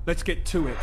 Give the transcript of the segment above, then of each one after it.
Let's get to it.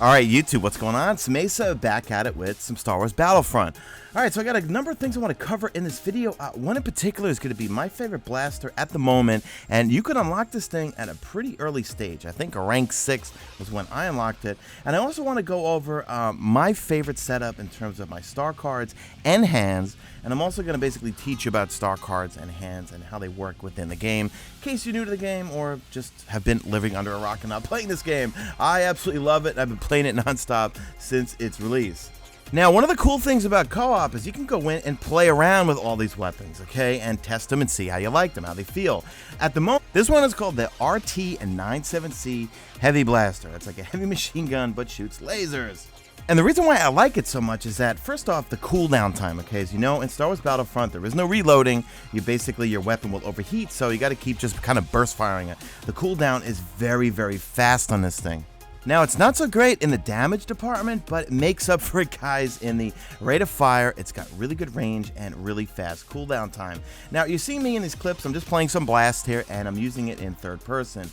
Alright YouTube, what's going on? It's Mesa back at it with some Star Wars Battlefront. Alright, so I got a number of things I want to cover in this video. One in particular is going to be my favorite blaster at the moment, and you can unlock this thing at a pretty early stage. I think a rank 6 was when I unlocked it. And I also want to go over my favorite setup in terms of my star cards and hands, and I'm also going to basically teach you about star cards and hands and how they work within the game, in case you're new to the game or just have been living under a rock and not playing this game. I absolutely love it. I've been playing it nonstop since its release. Now, one of the cool things about co-op is you can go in and play around with all these weapons, okay, and test them and see how you like them, how they feel. At the moment, this one is called the RT-97C Heavy Blaster. It's like a heavy machine gun, but shoots lasers. And the reason why I like it so much is that, first off, the cooldown time, okay? As you know, in Star Wars Battlefront, there is no reloading. Your weapon will overheat, so you got to keep just kind of burst firing it. The cooldown is very, very fast on this thing. Now, it's not so great in the damage department, but it makes up for it, guys, in the rate of fire. It's got really good range and really fast cooldown time. Now, you see me in these clips. I'm just playing some blast here, and I'm using it in third person.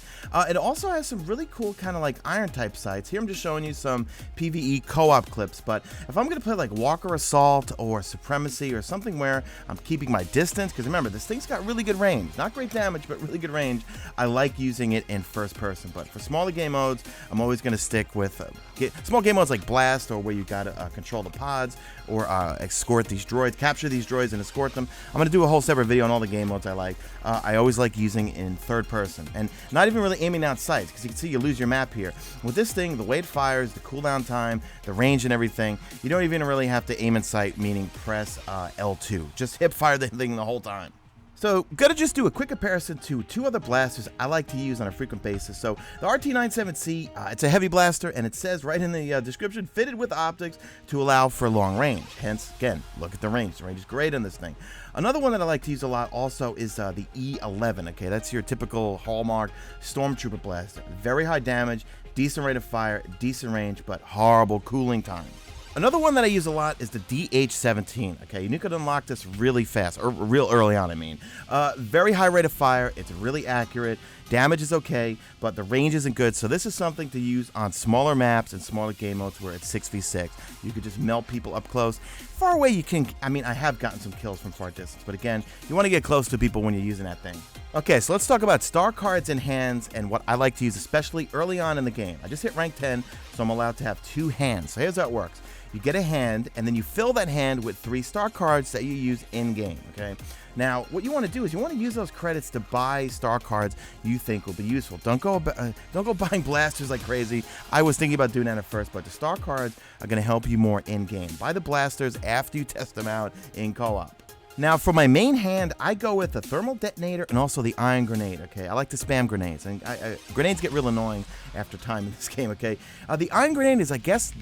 It also has some really cool kind of like iron type sights. Here, I'm just showing you some PvE co-op clips, but if I'm going to play like Walker Assault or Supremacy or something where I'm keeping my distance, because remember, this thing's got really good range. Not great damage, but really good range. I like using it in first person, but for smaller game modes, I'm always going to stick with small game modes like Blast, or where you gotta control the pods or escort these droids, capture these droids and escort them. I'm gonna do a whole separate video on all the game modes I like. I always like using in third person and not even really aiming down sights, because you can see you lose your map here. With this thing, the way it fires, the cooldown time, the range and everything, you don't even really have to aim in sight, meaning press L2. Just hip fire the thing the whole time. So, gonna just do a quick comparison to two other blasters I like to use on a frequent basis. So, the RT-97C, it's a heavy blaster, and it says right in the description, fitted with optics to allow for long range. Hence, again, look at the range. The range is great on this thing. Another one that I like to use a lot also is the E11, okay? That's your typical hallmark Stormtrooper blaster. Very high damage, decent rate of fire, decent range, but horrible cooling time. Another one that I use a lot is the DH-17, okay? You could unlock this really fast, or real early on, I mean. Very high rate of fire, it's really accurate, damage is okay, but the range isn't good, so this is something to use on smaller maps and smaller game modes where it's 6v6. You could just melt people up close. Far away you can, I mean, I have gotten some kills from far distance, but again, you want to get close to people when you're using that thing. Okay, so let's talk about star cards in hands and what I like to use, especially early on in the game. I just hit rank 10, so I'm allowed to have 2 hands. So here's how it works. You get a hand, and then you fill that hand with 3 star cards that you use in-game, okay? Now, what you want to do is you want to use those credits to buy star cards you think will be useful. Don't go buying blasters like crazy. I was thinking about doing that at first, but the star cards are going to help you more in-game. Buy the blasters after you test them out in co-op. Now, for my main hand, I go with the thermal detonator and also the iron grenade, okay? I like to spam grenades, and grenades get real annoying after time in this game, okay? The iron grenade is, I guess,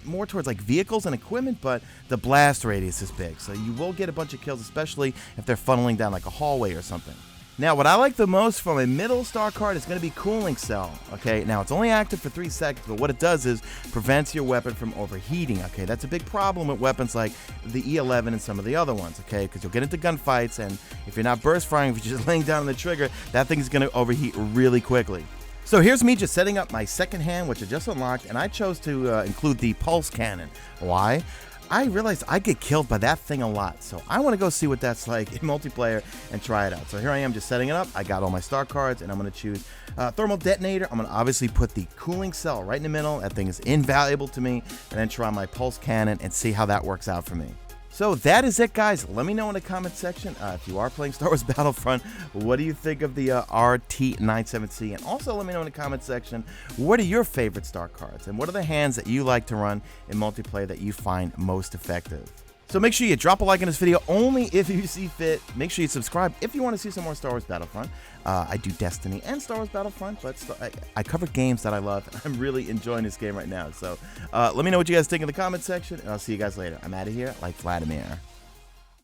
more towards like vehicles and equipment, but the blast radius is big, so you will get a bunch of kills, especially if they're funneling down like a hallway or something. Now, what I like the most from a middle star card is going to be Cooling Cell, okay? Now, it's only active for 3 seconds, but what it does is prevents your weapon from overheating, okay? That's a big problem with weapons like the E11 and some of the other ones, okay? Because you'll get into gunfights, and if you're not burst firing, if you're just laying down on the trigger, that thing's going to overheat really quickly. So here's me just setting up my second hand, which I just unlocked, and I chose to include the pulse cannon. Why? I realized I get killed by that thing a lot, so I want to go see what that's like in multiplayer and try it out. So here I am just setting it up. I got all my star cards, and I'm going to choose thermal detonator. I'm going to obviously put the cooling cell right in the middle. That thing is invaluable to me, and then try my pulse cannon and see how that works out for me. So that is it, guys. Let me know in the comment section if you are playing Star Wars Battlefront, what do you think of the RT-97C? And also let me know in the comment section, what are your favorite star cards? And what are the hands that you like to run in multiplayer that you find most effective? So make sure you drop a like on this video only if you see fit. Make sure you subscribe if you want to see some more Star Wars Battlefront. I do Destiny and Star Wars Battlefront, but I cover games that I love. I'm really enjoying this game right now. So let me know what you guys think in the comment section, and I'll see you guys later. I'm out of here like Vladimir.